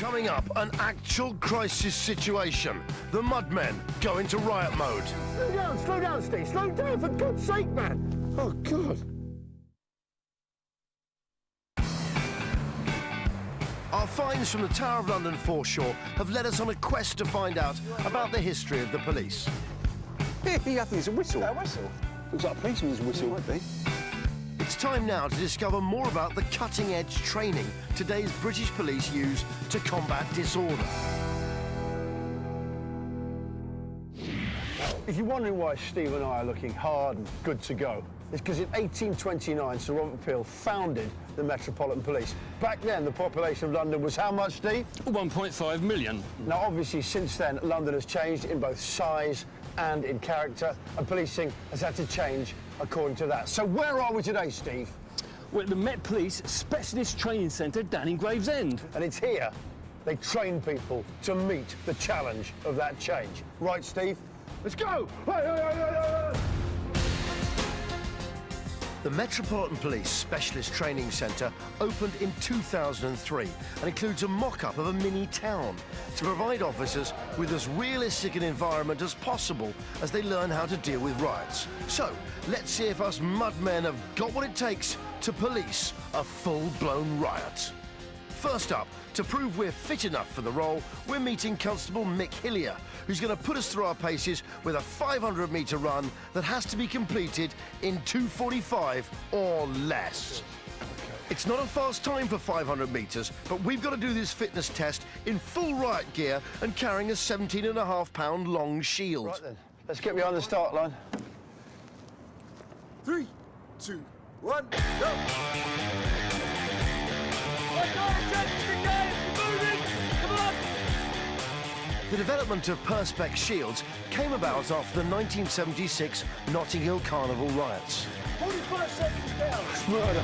Coming up, an actual crisis situation. The MudMen go into riot mode. Slow down, Steve. Slow down, for God's sake, man. Oh, God. Our finds from the Tower of London foreshore have led us on a quest to find out about the history of the police. I think it's a whistle. A whistle? Looks like a policeman's whistle. Might be. It's time now to discover more about the cutting-edge training today's British police use to combat disorder. If you're wondering why Steve and I are looking hard and good to go, it's because in 1829, Sir Robert Peel founded the Metropolitan Police. Back then, the population of London was how much, Steve? 1.5 million. Now, obviously, since then, London has changed in both size and in character, and policing has had to change according to that. So where are we today, Steve? We're at the Met Police Specialist Training Centre down in Gravesend. And it's here they train people to meet the challenge of that change. Right, Steve? Let's go! The Metropolitan Police Specialist Training Centre opened in 2003 and includes a mock-up of a mini-town to provide officers with as realistic an environment as possible as they learn how to deal with riots. So, let's see if us MudMen have got what it takes to police a full-blown riot. First up, to prove we're fit enough for the role, we're meeting Constable Mick Hillier, who's going to put us through our paces with a 500-metre run that has to be completed in 2:45 or less. It's not a fast time for 500 metres, but we've got to do this fitness test in full riot gear and carrying a 17.5-pound long shield. Right then, let's get behind the start line. 3, 2, 1, go! The development of perspex shields came about after the 1976 Notting Hill Carnival riots. 45 seconds down. Murder.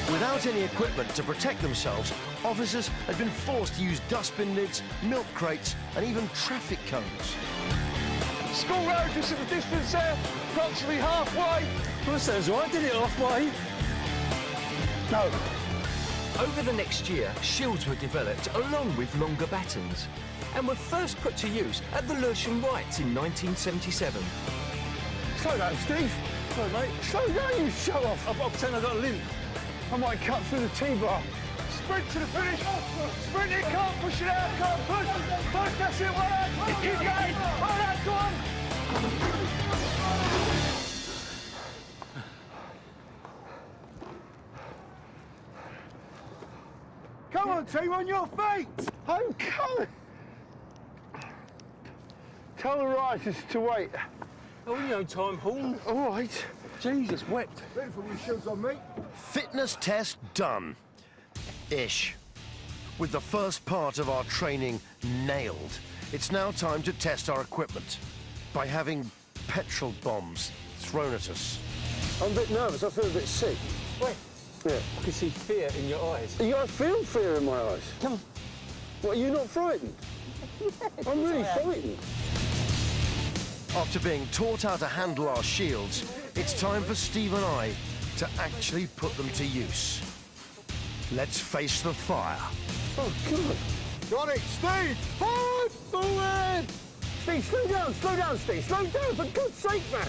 Without any equipment to protect themselves, officers had been forced to use dustbin lids, milk crates, and even traffic cones. School road just at the distance there, approximately halfway. Well, that sounds right, did it, halfway? No. Over the next year, shields were developed along with longer batons and were first put to use at the Lewisham riots in 1977. Slow down, Steve. Sorry, mate. Slow down, you show-off. I'll pretend I got a limp. I might cut through the T-bar. Sprint to the finish. Sprint it, can't push it out, can't push. Push, that's it, well done. Keep going. Well done, go on. Come on, team, on your feet. I'm coming. Tell the rioters to wait. Oh, you know time, Paul. All right. Jesus, wet. Ready for your shields on, mate? Fitness test done. Ish. With the first part of our training nailed, it's now time to test our equipment by having petrol bombs thrown at us. I'm a bit nervous. I feel a bit sick. Wait. Yeah. I can see fear in your eyes. I feel fear in my eyes. Come on. What, are you not frightened? I'm really frightened. After being taught how to handle our shields, it's time for Steve and I to actually put them to use. Let's face the fire. Oh, God. Got it, Steve! Forward! Forward! Steve, slow down, Steve. Slow down, for God's sake, man.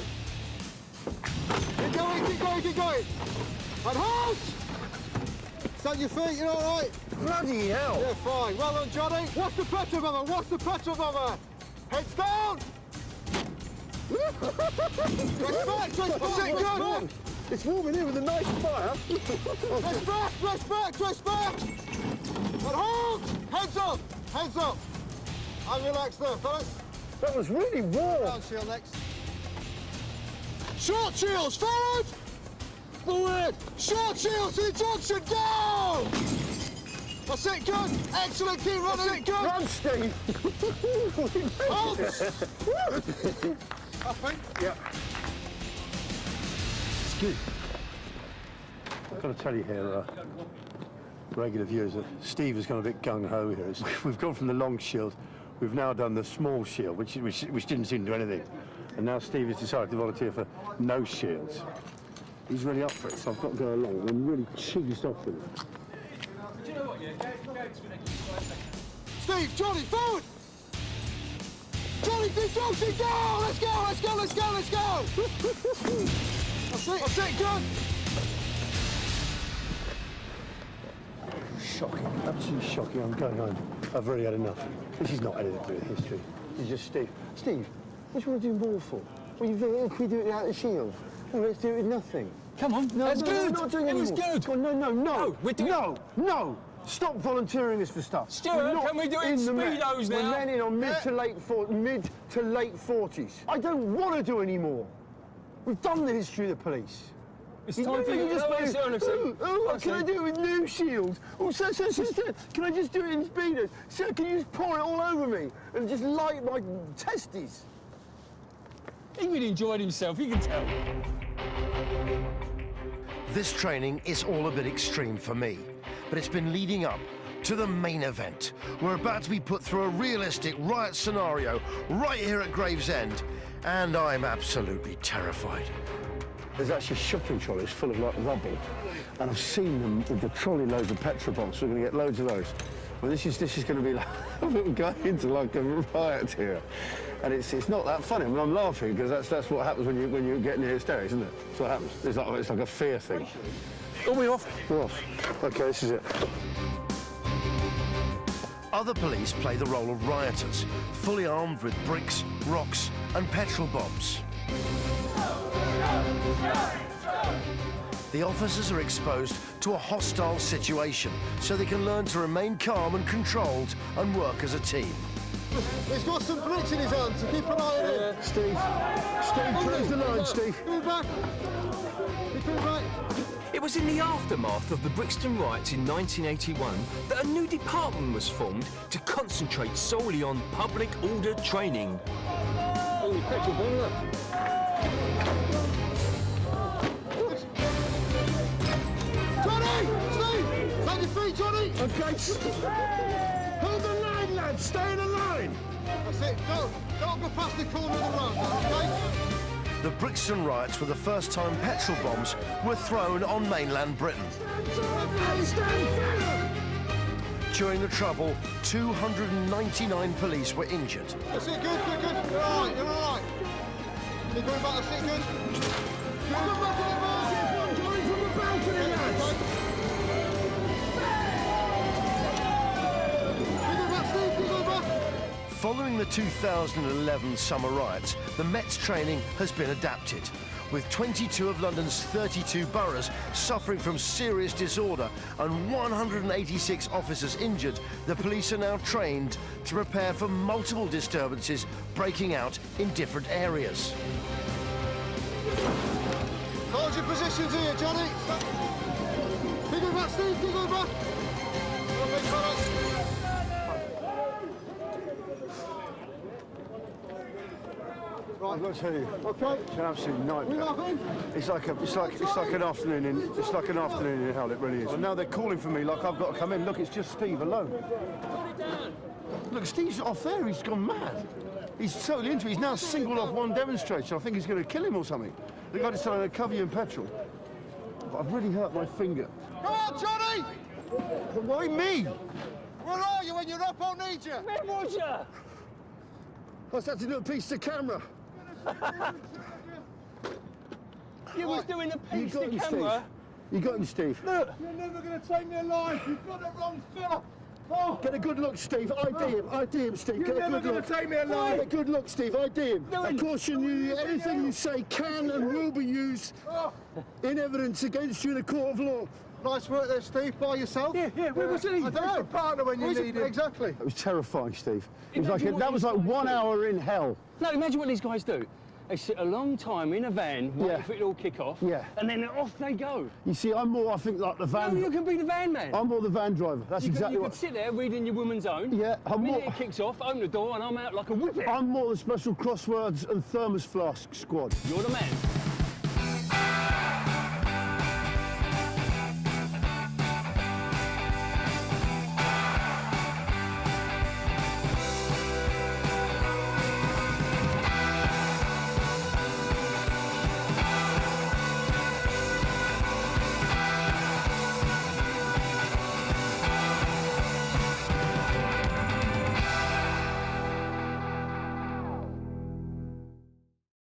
Keep going, keep going, keep going! And halt! Stand your feet, you're all right? Bloody hell. Yeah, fine. Well done, Johnny. What's the petrol bomber? What's the petrol bomber? Heads down! Trace back, trace back, Good. It's warming in with a nice fire. trace back, trace back! And hold! Heads up, heads up! And relax there, fellas. That was really warm. Down shield next. Short shields, forward! Forward! Short shields to the junction, go! That's it, good! Excellent, keep running! That's it, good! Run, Steve. Halt! Happy? Yeah. It's good. I've got to tell you here, regular viewers, that Steve has gone a bit gung-ho here. We've gone from the long shield, we've now done the small shield, which didn't seem to do anything. And now Steve has decided to volunteer for no shields. He's really up for it, so I've got to go along. I'm really cheesed off with him. Steve, Johnny, forward! Johnny, keep down! Let's go, let's go, let's go, let's go! That's it, good! Shocking, absolutely shocking. I'm going home. I've already had enough. This is not anything to do with history. This is just Steve. Steve, what do you want to do more for? Well, can we do it without the shield? Well, let's do it with nothing. Come on, No, that's no, good. We're not doing it was anymore. good. Come on, no. we're doing No. Stop volunteering us for stuff. Stuart, We're not can we do it in the Met. Speedos now? We're landing on mid to late 40s. I don't want to do any more. We've done the history of the police. It's time for you to just honestly. can I do it with new shields? Oh, sir, can I just do it in speedos? Sir, can you just pour it all over me and just light my testes? He really enjoyed himself, you can tell. This training is all a bit extreme for me, but it's been leading up to the main event. We're about to be put through a realistic riot scenario right here at Gravesend, and I'm absolutely terrified. There's actually shopping trolleys full of like rubble, and I've seen them with the trolley loads of petrol bombs. So we're going to get loads of those. Well, this is going to be like we're going into like a riot here, and it's not that funny. I mean, I'm laughing because that's what happens when you get near hysterics, isn't it? That's what happens. It's like a fear thing. Are we off? We're off. OK, this is it. Other police play the role of rioters, fully armed with bricks, rocks, and petrol bombs. The officers are exposed to a hostile situation, so they can learn to remain calm and controlled and work as a team. He's got some bricks in his hand, so keep an eye on him. Steve, close the line, Steve. Coming back. Keep coming back. It was in the aftermath of the Brixton riots in 1981 that a new department was formed to concentrate solely on public order training. Oh, petrol bomb, look. Johnny! Steve! Take your feet, Johnny! OK. Hold the line, lads. Stay in the line. That's it. Don't go past the corner of the road, OK? The Brixton riots were the first time petrol bombs were thrown on mainland Britain. During the trouble, 299 police were injured. That's it, good. You're all right. Keep going back, that's it, good. Come back to the ball! There's one coming from the balcony, lads! Keep going back. Following the 2011 summer riots, the Met's training has been adapted. With 22 of London's 32 boroughs suffering from serious disorder and 186 officers injured, the police are now trained to prepare for multiple disturbances breaking out in different areas. Hold your positions here, Johnny. Keep going back, Steve, keep going back. I've got to tell you, Okay. it's an absolute nightmare. You laughing? It's like an afternoon in hell. It really is. And now they're calling for me like I've got to come in. Look, it's just Steve alone. Look, Steve's off there. He's gone mad. He's totally into it. He's now singled off one demonstration. I think he's going to kill him or something. The guy decided to cover you in petrol. But I've really hurt my finger. Come on, Johnny! Why me? Where are you when you're up? I'll need you. Where was you? I just had to do a piece to camera. You was doing a You piece got to him, camera. Steve. You got him, Steve. Look. You're never going to take me alive. You've got the wrong fella. Oh. Get a good look, Steve. ID him, Steve. You're Get a never good going look. to take me Get alive. a good look, Steve. ID him. No, I caution you, anything you say can and will be used in evidence against you in a court of law. Nice work there, Steve, by yourself. Yeah, where was he? I don't know. Partner when you need him. Exactly. It was terrifying, Steve. It was Imagine like what that was these like guys 1 do. hour in hell. No, imagine what these guys do. They sit a long time in a van, waiting Yeah. for it to all kick off, Yeah. and then off they go. You see, I'm more, I think, like the van. No, you can be the van man. I'm more the van driver. That's exactly you what. could sit there reading your woman's own. Yeah, The I'm minute more. it kicks off, open the door, and I'm out like a whippet. I'm more the special crosswords and thermos flask squad. You're the man.